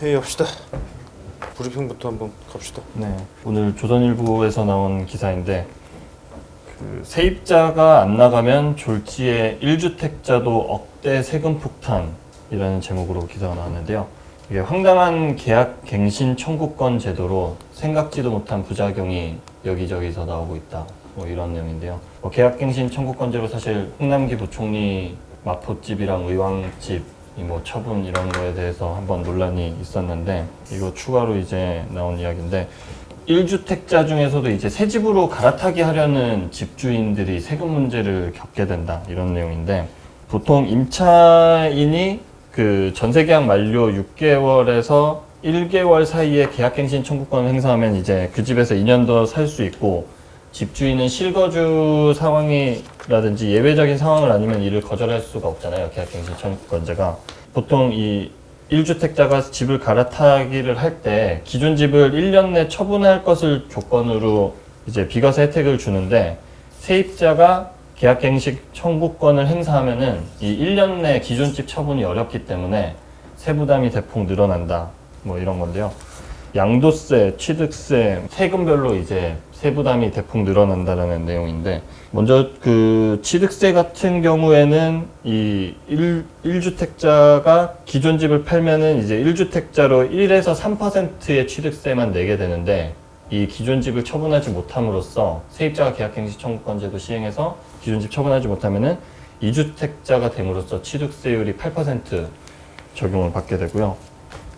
회의합시다. 브리핑부터 한번 갑시다. 네, 오늘 조선일보에서 나온 기사인데 세입자가 안 나가면 졸지에 1주택자도 억대 세금 폭탄이라는 제목으로 기사가 나왔는데요. 이게 황당한 계약 갱신 청구권 제도로 생각지도 못한 부작용이 여기저기서 나오고 있다. 뭐 이런 내용인데요. 계약 갱신 청구권제로 사실 홍남기 부총리 마포집이랑 의왕집 뭐 처분 이런 거에 대해서 한번 논란이 있었는데 이거 추가로 이제 나온 이야기인데 1주택자 중에서도 이제 새 집으로 갈아타기 하려는 집주인들이 세금 문제를 겪게 된다 이런 내용인데 보통 임차인이 그 전세계약 만료 6개월에서 1개월 사이에 계약갱신 청구권을 행사하면 이제 그 집에서 2년 더 살 수 있고 집주인은 실거주 상황이라든지 예외적인 상황을 아니면 이를 거절할 수가 없잖아요. 계약갱신 청구권자가. 보통 이 1주택자가 집을 갈아타기를 할 때 기존 집을 1년 내 처분할 것을 조건으로 이제 비과세 혜택을 주는데 세입자가 계약갱신 청구권을 행사하면은 이 1년 내 기존 집 처분이 어렵기 때문에 세부담이 대폭 늘어난다. 뭐 이런 건데요. 양도세, 취득세, 세금별로 이제 세부담이 대폭 늘어난다라는 내용인데 먼저 그 취득세 같은 경우에는 이 1주택자가 기존 집을 팔면은 이제 1주택자로 1에서 3%의 취득세만 내게 되는데 이 기존 집을 처분하지 못함으로써 세입자가 계약갱신 청구권제도 시행해서 기존 집 처분하지 못하면은 2주택자가 됨으로써 취득세율이 8% 적용을 받게 되고요.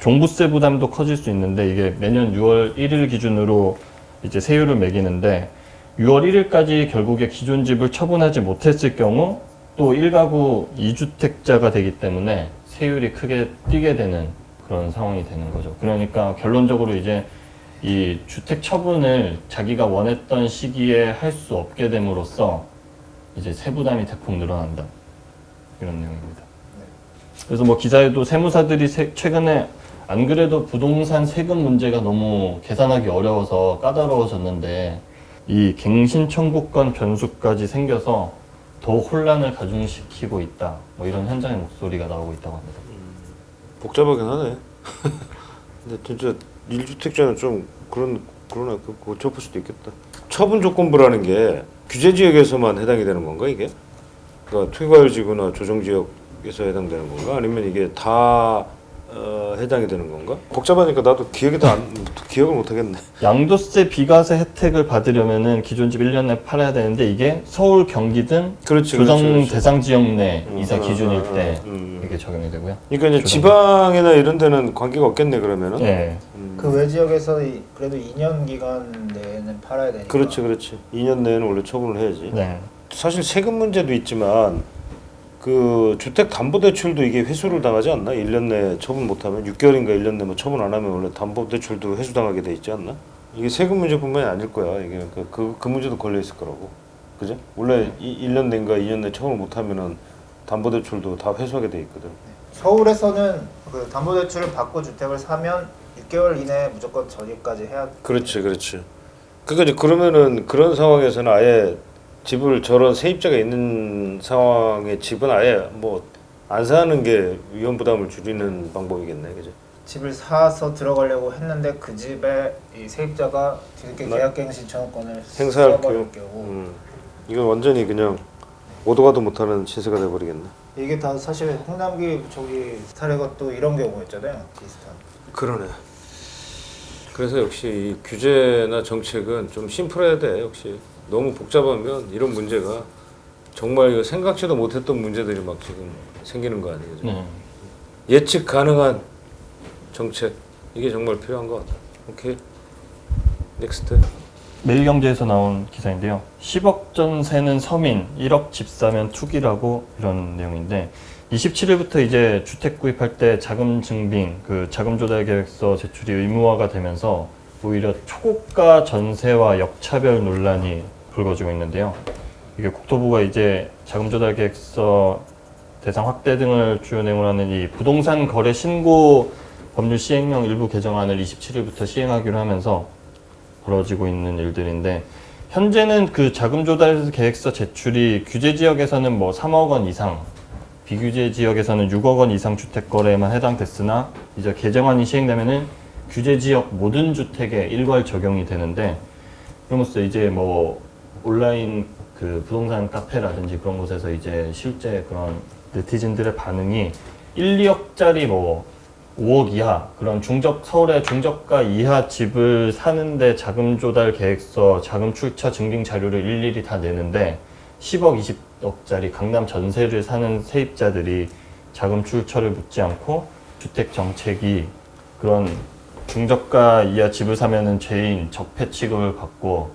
종부세 부담도 커질 수 있는데 이게 매년 6월 1일 기준으로 이제 세율을 매기는데 6월 1일까지 결국에 기존 집을 처분하지 못했을 경우 또 1가구 2주택자가 되기 때문에 세율이 크게 뛰게 되는 그런 상황이 되는 거죠. 그러니까 결론적으로 이제 이 주택 처분을 자기가 원했던 시기에 할 수 없게 됨으로써 이제 세부담이 대폭 늘어난다. 이런 내용입니다. 그래서 뭐 기사에도 세무사들이 최근에 안 그래도 부동산 세금 문제가 너무 계산하기 어려워서 까다로워졌는데 이 갱신 청구권 변수까지 생겨서 더 혼란을 가중시키고 있다. 뭐 이런 현장의 목소리가 나오고 있다고 합니다. 복잡하긴 하네. 근데 진짜 1주택자는 좀 그러네. 그거 접을 수도 있겠다. 처분 조건부라는 게 규제 지역에서만 해당이 되는 건가 이게? 그러니까 투기과열지구나 조정지역에서 해당되는 건가? 아니면 이게 다 해당이 되는 건가? 복잡하니까 나도 기억을 못 하겠네. 양도세 비과세 혜택을 받으려면은 기존 집 1년 내 팔아야 되는데 이게 서울, 경기 등 조정 대상 지역 내 이사 기준일 때 이게 적용이 되고요. 그러니까 이제 지방이나 이런 데는 관계가 없겠네 그러면은. 네. 그 외 지역에서 그래도 2년 기간 내에는 팔아야 되니까. 그렇지. 2년 내에는 원래 처분을 해야지. 네. 사실 세금 문제도 있지만 그 주택담보대출도 이게 회수를 당하지 않나? 1년 내에 처분 못하면 6개월인가 1년 내에 뭐 처분 안 하면 원래 담보대출도 회수당하게 돼 있지 않나? 이게 세금 문제뿐만이 아닐 거야. 이게 그 문제도 걸려 있을 거라고. 그죠? 원래 1년 내인가 2년 내에 처분을 못하면은 담보대출도 다 회수하게 돼 있거든. 서울에서는 그 담보대출을 받고 주택을 사면 6개월 이내에 무조건 전입까지 해야. 그렇지. 그러니까 이제 그러면은 그런 상황에서는 아예 집을 저런 세입자가 있는 상황의 집은 아예 뭐 안 사는 게 위험 부담을 줄이는 방법이겠네, 그죠? 집을 사서 들어가려고 했는데 그 집에 이 세입자가 뒤늦게 계약갱신 청구권을 행사할 써버릴 경우 이건 완전히 그냥 오도 가도 못하는 신세가 돼버리겠네. 이게 다 사실 홍남기 저기 사례가 또 이런 경우였잖아요, 비슷한. 그러네. 그래서 역시 이 규제나 정책은 좀 심플해야 돼. 역시 너무 복잡하면 이런 문제가 정말 생각지도 못했던 문제들이 막 지금 생기는 거 아니에요? 네. 예측 가능한 정책 이게 정말 필요한 것 같아. 오케이. 넥스트. 매일경제에서 나온 기사인데요. 10억 전세는 서민, 1억 집 사면 투기라고 이런 내용인데 27일부터 이제 주택 구입할 때 자금 증빙, 그 자금 조달 계획서 제출이 의무화가 되면서 오히려 초고가 전세와 역차별 논란이 불거지고 있는데요. 이게 국토부가 이제 자금 조달 계획서 대상 확대 등을 주요 내용으로 하는 이 부동산 거래 신고 법률 시행령 일부 개정안을 27일부터 시행하기로 하면서 벌어지고 있는 일들인데 현재는 그 자금 조달 계획서 제출이 규제 지역에서는 뭐 3억 원 이상 비규제 지역에서는 6억 원 이상 주택 거래에만 해당됐으나 이제 개정안이 시행되면은 규제 지역 모든 주택에 일괄 적용이 되는데, 그러면서 이제 뭐 온라인 그 부동산 카페라든지 그런 곳에서 이제 실제 그런 네티즌들의 반응이 1, 2억짜리 뭐 5억 이하 그런 서울의 중저가 이하 집을 사는데 자금 조달 계획서, 자금 출처 증빙 자료를 일일이 다 내는데 10억, 20억짜리 강남 전세를 사는 세입자들이 자금 출처를 묻지 않고 주택 정책이 그런 중저가 이하 집을 사면은 죄인 적폐 취급을 받고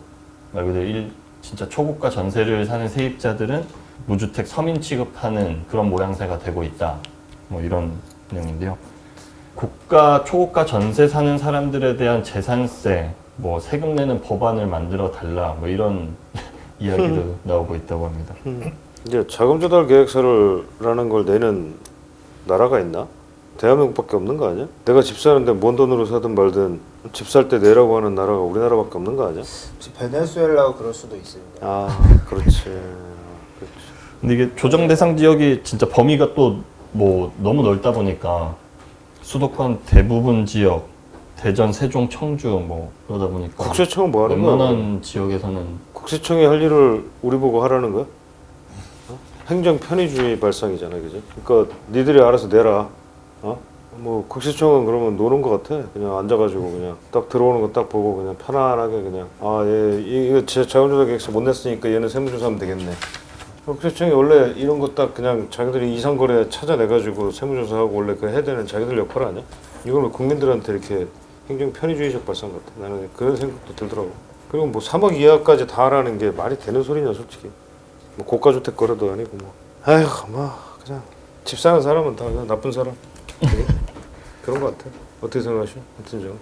말 그대로 진짜 초고가 전세를 사는 세입자들은 무주택 서민 취급하는 그런 모양새가 되고 있다. 뭐 이런 내용인데요. 초고가 전세 사는 사람들에 대한 재산세, 뭐 세금 내는 법안을 만들어 달라, 뭐 이런 이야기도 나오고 있다고 합니다. 이제 자금 조달 계획서라는 걸 내는 나라가 있나? 대한민국밖에 없는 거 아니야? 내가 집 사는데 뭔 돈으로 사든 말든 집 살 때 내라고 하는 나라가 우리나라밖에 없는 거 아니야? 베네수엘라 그럴 수도 있습니다. 아, 그렇지. 근데 이게 조정 대상 지역이 진짜 범위가 또 뭐 너무 넓다 보니까 수도권 대부분 지역, 대전, 세종, 청주 뭐 그러다 보니까 국세청은 뭐 하는 거야? 웬만한 지역에서는 국세청이 할 일을 우리 보고 하라는 거야? 행정 편의주의 발상이잖아, 그죠? 그러니까 니들이 알아서 내라. 뭐 국세청은 그러면 노는 것 같아. 그냥 앉아가지고 그냥 딱 들어오는 거 딱 보고 그냥 편안하게 그냥 이거 제 자금조달 계획서 못 냈으니까 얘는 세무조사하면 되겠네. 국세청이 원래 이런 거 딱 그냥 자기들이 이상거래 찾아내가지고 세무조사하고 원래 그 해야 되는 자기들 역할 아니야? 이걸 왜 국민들한테 이렇게 행정 편의주의적 발상 같아? 나는 그런 생각도 들더라고. 그리고 뭐 3억 이하까지 다 하라는 게 말이 되는 소리냐 솔직히. 뭐 고가주택 거래도 아니고 뭐. 아휴 뭐 그냥 집 사는 사람은 다 그냥 나쁜 사람. 그런 것 같아. 어떻게 생각하시오? 하여튼 좀.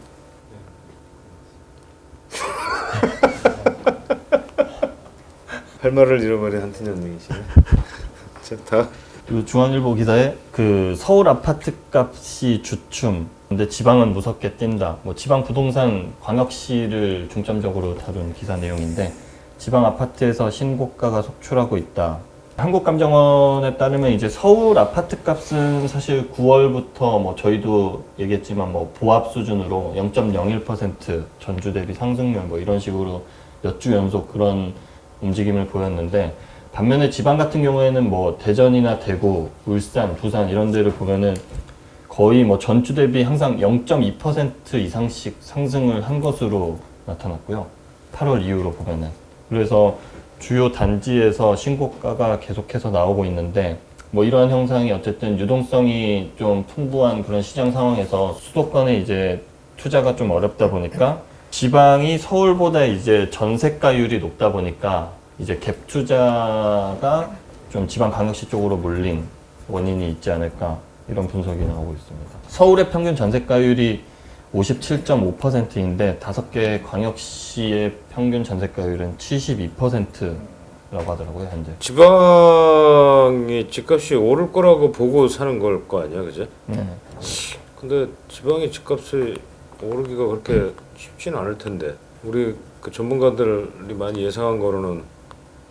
할 말을 잃어버린 한팀장님이시네. 자, 다. 그 중앙일보 기사에 그 서울 아파트 값이 주춤, 근데 지방은 무섭게 뛴다. 뭐 지방 부동산 광역시를 중점적으로 다룬 기사 내용인데, 지방 아파트에서 신고가가 속출하고 있다. 한국감정원에 따르면 이제 서울 아파트 값은 사실 9월부터 뭐 저희도 얘기했지만 뭐 보합 수준으로 0.01% 전주 대비 상승률 뭐 이런 식으로 몇 주 연속 그런 움직임을 보였는데, 반면에 지방 같은 경우에는 뭐 대전이나 대구, 울산, 부산 이런 데를 보면은 거의 뭐 전주 대비 항상 0.2% 이상씩 상승을 한 것으로 나타났고요. 8월 이후로 보면은. 그래서 주요 단지에서 신고가가 계속해서 나오고 있는데, 뭐 이러한 형상이 어쨌든 유동성이 좀 풍부한 그런 시장 상황에서 수도권에 이제 투자가 좀 어렵다 보니까 지방이 서울보다 이제 전세가율이 높다 보니까 이제 갭 투자가 좀 지방 광역시 쪽으로 몰린 원인이 있지 않을까, 이런 분석이 나오고 있습니다. 서울의 평균 전세가율이 57.5%인데 5개 광역시의 평균 전세가율은 72%라고 하더라고요, 현재. 지방이 집값이 오를 거라고 보고 사는 걸 거 아니야, 그죠? 네. 근데 지방의 집값이 오르기가 그렇게 쉽지는 않을 텐데, 우리 그 전문가들이 많이 예상한 거로는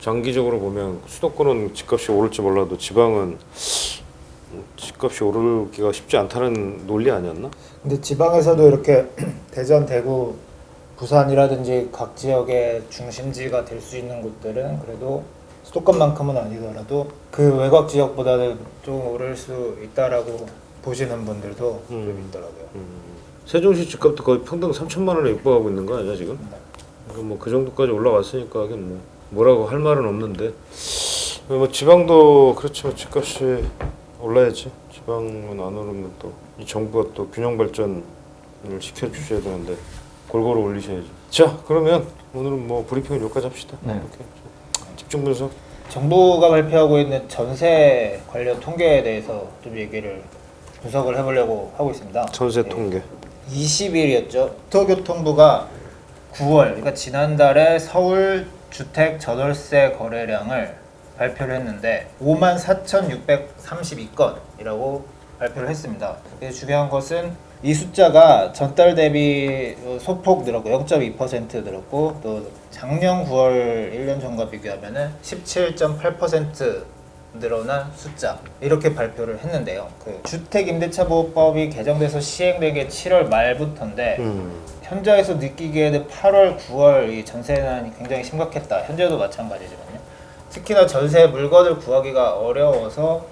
장기적으로 보면 수도권은 집값이 오를지 몰라도 지방은 집값이 오르기가 쉽지 않다는 논리 아니었나? 근데 지방에서도 이렇게 대전, 대구, 부산이라든지 각 지역의 중심지가 될 수 있는 곳들은 그래도 수도권만큼은 아니더라도 그 외곽 지역보다는 좀 오를 수 있다라고 보시는 분들도 좀 있더라고요. 세종시 집값도 거의 평당 3천만 원에 육박하고 있는 거 아니야 지금? 뭐 그 정도까지 올라갔으니까 하긴 뭐 뭐라고 할 말은 없는데, 뭐 지방도 그렇지 뭐 집값이 올라야지. 지방은 안 오르면 또 이 정부가 또 균형 발전을 시켜주셔야 되는데 골고루 올리셔야지. 자, 그러면 오늘은 뭐 브리핑은 여기까지 합시다. 네. 이렇게 집중 분석. 정부가 발표하고 있는 전세 관련 통계에 대해서 좀 얘기를 분석을 해보려고 하고 있습니다. 전세 통계. 20일이었죠. 국토교통부가 9월, 그러니까 지난달에 서울 주택 전월세 거래량을 발표를 했는데 54,632건이라고 발표를 했습니다. 그래서 중요한 것은 이 숫자가 전달 대비 소폭 늘었고 0.2% 늘었고, 또 작년 9월 1년 전과 비교하면은 17.8% 늘어난 숫자 이렇게 발표를 했는데요. 그 주택임대차보호법이 개정돼서 시행되게 7월 말부터인데 현장에서 느끼기에는 8월, 9월 이 전세난이 굉장히 심각했다. 현재도 마찬가지지만요. 특히나 전세 물건을 구하기가 어려워서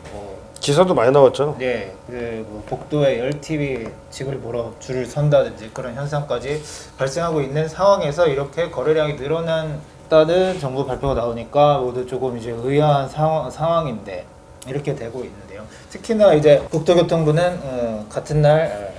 기사도 많이 나왔잖아. 네, 뭐 복도에 열TV 집을 보러 줄을 선다든지 그런 현상까지 발생하고 있는 상황에서 이렇게 거래량이 늘어난다는 정부 발표가 나오니까 모두 조금 이제 의아한 상황인데 이렇게 되고 있는데요. 특히나 이제 국토교통부는 같은 날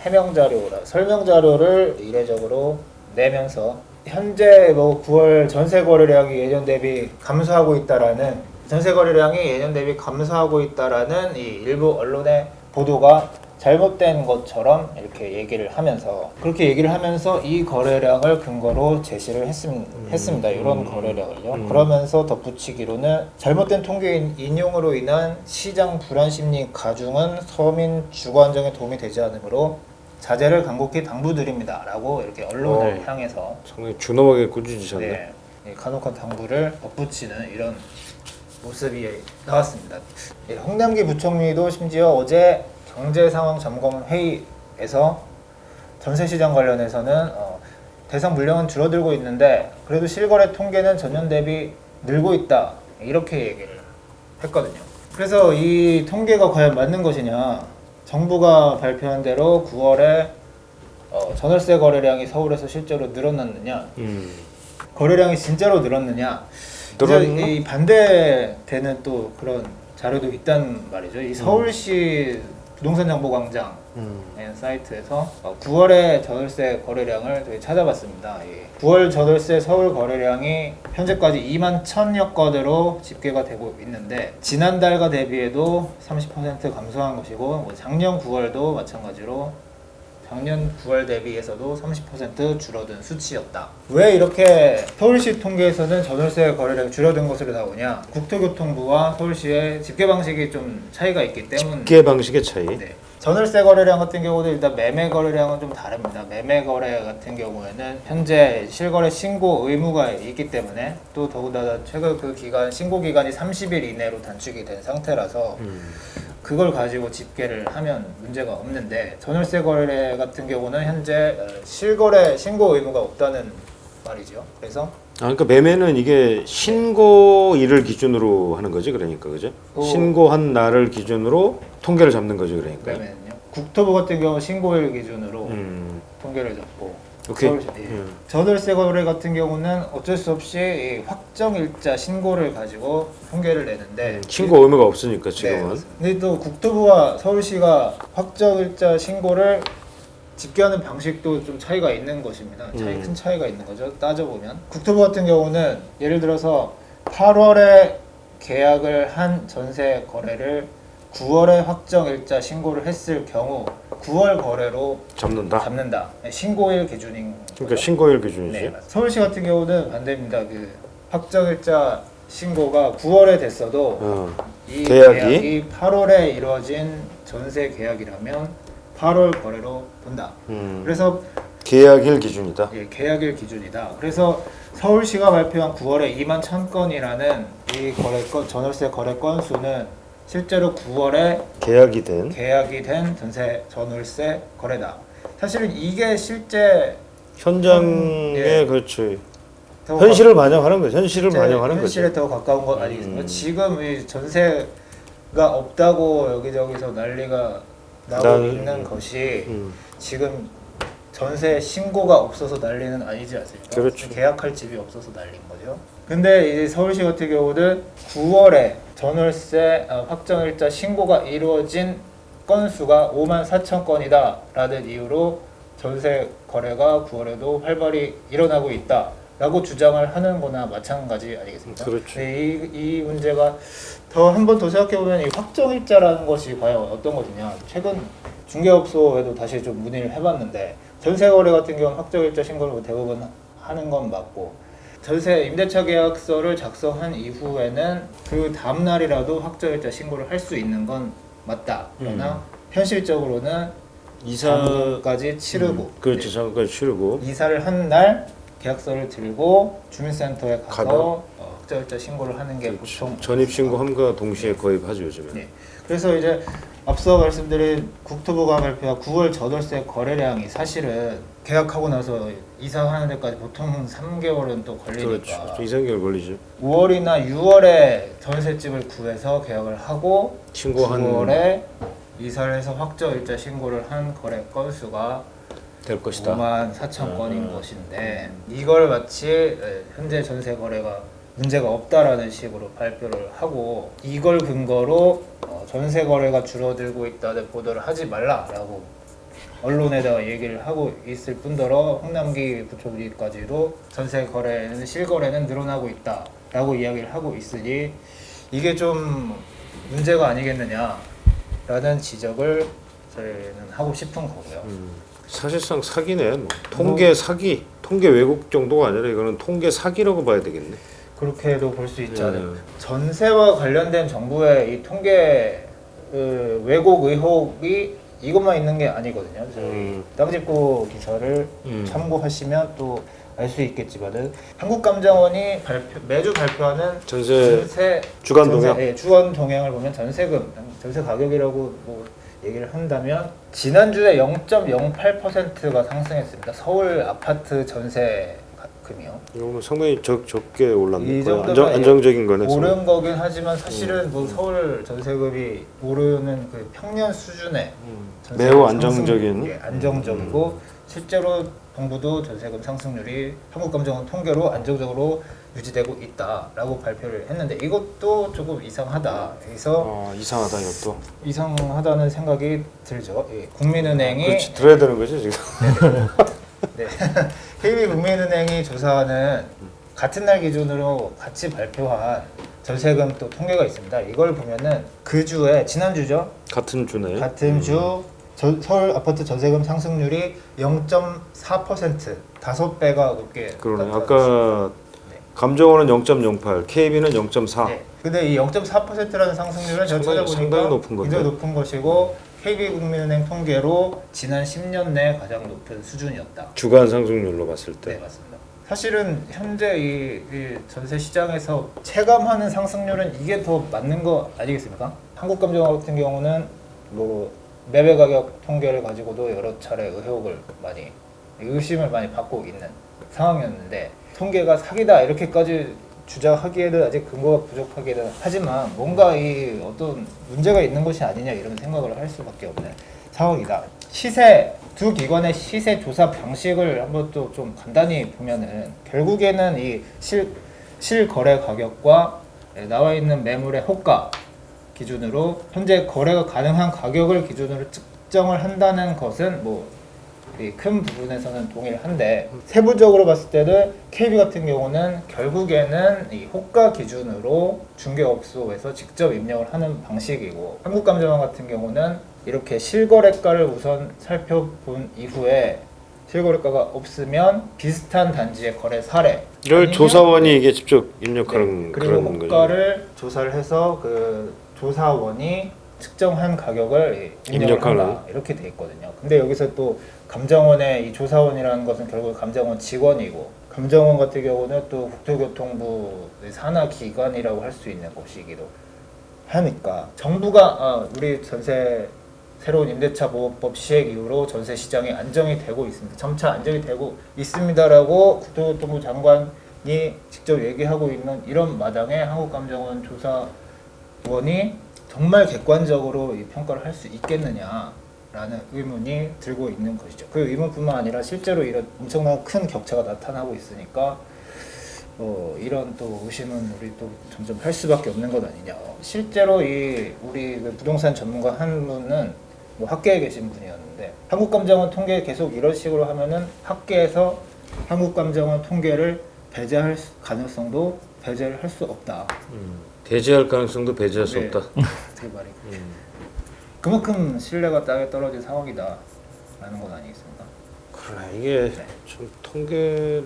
해명 자료라 설명 자료를 이례적으로 내면서 현재 뭐 9월 전세 거래량이 예년 대비 감소하고 있다라는 전세 거래량이 예년 대비 감소하고 있다라는 이 일부 언론의 보도가 잘못된 것처럼 이렇게 얘기를 하면서 그렇게 얘기를 하면서 이 거래량을 근거로 제시를 했습니다. 이런 거래량을요. 그러면서 덧붙이기로는 잘못된 통계 인용으로 인한 시장 불안 심리 가중은 서민 주거 안정에 도움이 되지 않으므로 자제를 간곡히 당부드립니다라고 이렇게 언론을 향해서 상당히 준엄하게 꾸짖으셨네. 네, 이 간혹한 당부를 덧붙이는 이런 모습이 나왔습니다. 홍남기 부총리도 심지어 어제 경제상황점검회의에서 전세시장 관련해서는 대상 물량은 줄어들고 있는데 그래도 실거래 통계는 전년 대비 늘고 있다 이렇게 얘기를 했거든요. 그래서 이 통계가 과연 맞는 것이냐, 정부가 발표한 대로 9월에 전월세 거래량이 서울에서 실제로 늘어났느냐, 거래량이 진짜로 늘었느냐, 이 반대되는 또 그런 자료도 있단 말이죠. 이 서울시 부동산 정보 광장 사이트에서 9월의 전월세 거래량을 저희 찾아봤습니다. 9월 전월세 서울 거래량이 현재까지 2만 1,000여 건으로 집계가 되고 있는데 지난달과 대비해도 30% 감소한 것이고 작년 9월도 마찬가지로 작년 9월 대비해서도 30% 줄어든 수치였다. 왜 이렇게 서울시 통계에서는 전월세 거래량이 줄어든 것으로 나오냐? 국토교통부와 서울시의 집계 방식이 좀 차이가 있기 때문에 집계 방식의 차이. 네. 전월세 거래량 같은 경우는 일단 매매 거래량은 좀 다릅니다. 매매 거래 같은 경우에는 현재 실거래 신고 의무가 있기 때문에 또 더군다나 최근 그 기간 신고 기간이 30일 이내로 단축이 된 상태라서 그걸 가지고 집계를 하면 문제가 없는데 전월세 거래 같은 경우는 현재 실거래 신고 의무가 없다는 말이죠. 그래서 그러니까 매매는 이게 신고일을 기준으로 하는 거지, 그러니까 그죠? 신고한 날을 기준으로 통계를 잡는 거죠, 그러니까. 매매는요. 국토부 같은 경우 신고일 기준으로 통계를 잡고 오케이. 전월세 거래 같은 경우는 어쩔 수 없이 이 확정일자 신고를 가지고 통계를 내는데 신고 의무가 없으니까 네, 지금은. 근데 또 국토부와 서울시가 확정일자 신고를 집계하는 방식도 좀 차이가 있는 것입니다. 큰 차이가 있는 거죠. 따져보면 국토부 같은 경우는 예를 들어서 8월에 계약을 한 전세 거래를 9월에 확정일자 신고를 했을 경우 9월 거래로 잡는다. 신고일 기준인 그러니까 거죠. 신고일 기준이지. 네, 서울시 같은 경우는 반대입니다. 그 확정일자 신고가 9월에 됐어도 이 계약이 8월에 이루어진 전세 계약이라면 8월 거래로 본다. 그래서 계약일 기준이다. 예, 계약일 기준이다. 그래서 서울시가 발표한 9월에 2만 1,000건이라는 이 거래건 전월세 거래 건수는 실제로 9월에 계약이 된 전세 전월세 거래다. 사실은 이게 실제 현장에 그렇지. 현실을 반영하는 거죠. 현실을 반영하는 거죠. 현실에 더 가까운 것 아니겠습니까? 지금 이 전세가 없다고 여기저기서 난리가 나고 있는 것이 지금 전세 신고가 없어서 난리는 아니지 않습니까? 그렇죠. 계약할 집이 없어서 난린 거죠. 근데 이제 서울시 같은 경우는 9월에 전월세 확정일자 신고가 이루어진 건수가 5만 4천 건이다 라는 이유로 전세 거래가 9월에도 활발히 일어나고 있다 라고 주장을 하는 거나 마찬가지 아니겠습니까? 그렇죠. 이 문제가 한 번 더 생각해보면 이 확정일자라는 것이 과연 어떤 것이냐. 최근 중개업소에도 다시 좀 문의를 해봤는데 전세 거래 같은 경우는 확정일자 신고를 대부분 하는 건 맞고 전세 임대차 계약서를 작성한 이후에는 그 다음 날이라도 확정일자 신고를 할 수 있는 건 맞다. 그러나 현실적으로는 잔금까지 치르고 그렇죠. 잔금까지 치르고 이사를 한 날 계약서를 들고 주민센터에 가서 확정일자 신고를 하는 게 보통 전입신고함과 동시에 거입하죠 요즘에. 네. 그래서 이제 앞서 말씀드린 국토부가 발표한 9월 저돌세 거래량이 사실은 계약하고 나서 이사하는 데까지 보통 3개월은 또 걸리니까 그렇죠. 2, 3개월 걸리죠. 5월이나 6월에 전세집을 구해서 계약을 하고 신고한 9월에 이사를 해서 확정일자 신고를 한 거래 건수가 될 것이다. 5만 4천 건인 것인데 이걸 마치 현재 전세 거래가 문제가 없다라는 식으로 발표를 하고 이걸 근거로 전세 거래가 줄어들고 있다는 보도를 하지 말라라고 언론에다가 얘기를 하고 있을 뿐더러 홍남기 부총리까지도 전세 거래는 실거래는 늘어나고 있다라고 이야기를 하고 있으니 이게 좀 문제가 아니겠느냐라는 지적을 저희는 하고 싶은 거고요. 사실상 사기네. 뭐. 통계 사기, 통계 왜곡 정도가 아니라 이거는 통계 사기라고 봐야 되겠네. 그렇게도 볼 수 있지 예. 않을까. 전세와 관련된 정부의 이 통계 왜곡 의혹이 이것만 있는 게 아니거든요. 저희 땅집고 기사를 참고하시면 또 알 수 있겠지만은 한국감정원이 매주 발표하는 전세 주간 동향. 예, 주간 동향을 보면 전세금, 전세 가격이라고 뭐 얘기를 한다면 지난주에 0.08%가 상승했습니다. 서울 아파트 전세금이요. 이거는 상당히 적게 이 올랐네. 정도면 안정적인 거네. 오른 거긴 하지만 사실은 뭐 서울 전세금이 오르는 그 평년 수준의 전세금 매우 상승, 안정적인. 예, 안정적이고 실제로 정부도 전세금 상승률이 한국감정원 통계로 안정적으로 유지되고 있다라고 발표를 했는데 이것도 조금 이상하다. 그래서 이상하다 이것도. 이상하다는 생각이 들죠. 예, 국민은행이 그렇지 들어야 되는 거지 지금. 네. KB국민은행이 조사하는 같은 날 기준으로 같이 발표한 전세금 또 통계가 있습니다. 이걸 보면은 그 주에 지난주죠. 같은 주네. 같은 주 서울 아파트 전세금 상승률이 0.4% 5배가 높게 그러네. 나타났습니다. 아까 네. 감정원은 0.08, KB는 0.4. 네. 근데 이 0.4%라는 상승률은 제가 찾아보니까 상당히 높은 건데. 굉장히 높은 것이고 KB국민은행 통계로 지난 10년 내 가장 높은 수준이었다. 주간 상승률로 봤을 때. 네, 맞습니다. 사실은 현재 이 전세 시장에서 체감하는 상승률은 이게 더 맞는 거 아니겠습니까? 한국감정원 같은 경우는 뭐 매매 가격 통계를 가지고도 여러 차례 의심을 많이 받고 있는 상황이었는데 통계가 사기다 이렇게까지 주장하기에는 아직 근거가 부족하기는 하지만 뭔가 이 어떤 문제가 있는 것이 아니냐 이런 생각을 할 수밖에 없는 상황이다. 시세 두 기관의 시세 조사 방식을 한번 또 좀 간단히 보면은 결국에는 이 실거래 가격과 나와 있는 매물의 호가 기준으로 현재 거래가 가능한 가격을 기준으로 측정을 한다는 것은 뭐 큰 부분에서는 동일한데 세부적으로 봤을 때는 KB 같은 경우는 결국에는 이 호가 기준으로 중개업소에서 직접 입력을 하는 방식이고 한국감정원 같은 경우는 이렇게 실거래가를 우선 살펴본 이후에 실거래가가 없으면 비슷한 단지의 거래 사례 이걸 아니면- 조사원이 이게 직접 입력하는 그리고 그런 거죠. 호가를 조사를 해서 그 조사원이 측정한 가격을 입력한다 입력하는. 이렇게 돼 있거든요. 근데 여기서 또 감정원의 이 조사원이라는 것은 결국 감정원 직원이고 감정원 같은 경우는 또 국토교통부 산하 기관이라고 할 수 있는 곳이기도 하니까 정부가 우리 전세 새로운 임대차 보호법 시행 이후로 전세 시장이 안정이 되고 있습니다. 점차 안정이 되고 있습니다라고 국토교통부 장관이 직접 얘기하고 있는 이런 마당에 한국감정원 조사원이 정말 객관적으로 이 평가를 할 수 있겠느냐라는 의문이 들고 있는 것이죠. 그 의문뿐만 아니라 실제로 이런 엄청난 큰 격차가 나타나고 있으니까 이런 또 의심은 우리 또 점점 할 수밖에 없는 것 아니냐. 실제로 이 우리 그 부동산 전문가 한 분은 뭐 학계에 계신 분이었는데 한국감정원 통계 계속 이런 식으로 하면은 학계에서 한국감정원 통계를 배제할 가능성도 배제를 할 수 없다. 배제할 가능성도 배제할 수 네. 없다. 어떻게 말이 그만큼 신뢰가 땅에 떨어진 상황이다라는 건 아니겠습니까? 그래 이게 좀 통계가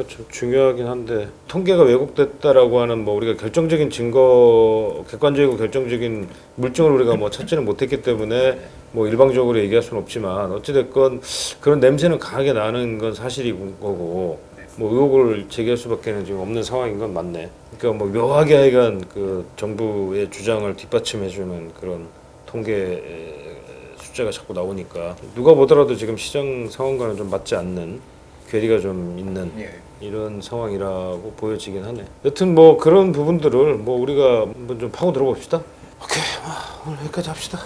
좀 중요하긴 한데 통계가 왜곡됐다라고 하는 뭐 우리가 결정적인 증거, 객관적이고 결정적인 물증을 우리가 뭐 찾지는 못했기 때문에 뭐 일방적으로 얘기할 수는 없지만 어찌 됐건 그런 냄새는 강하게 나는 건 사실인 거고 뭐 의혹을 제기할 수밖에 지금 없는 상황인 건 맞네. 그러니까 뭐 묘하게 하여간 그 정부의 주장을 뒷받침해주는 그런 통계 숫자가 자꾸 나오니까 누가 보더라도 지금 시장 상황과는 좀 맞지 않는 괴리가 좀 있는 이런 상황이라고 보여지긴 하네. 여튼 뭐 그런 부분들을 뭐 우리가 한번 좀 파고 들어봅시다. 오케이, 오늘 여기까지 합시다.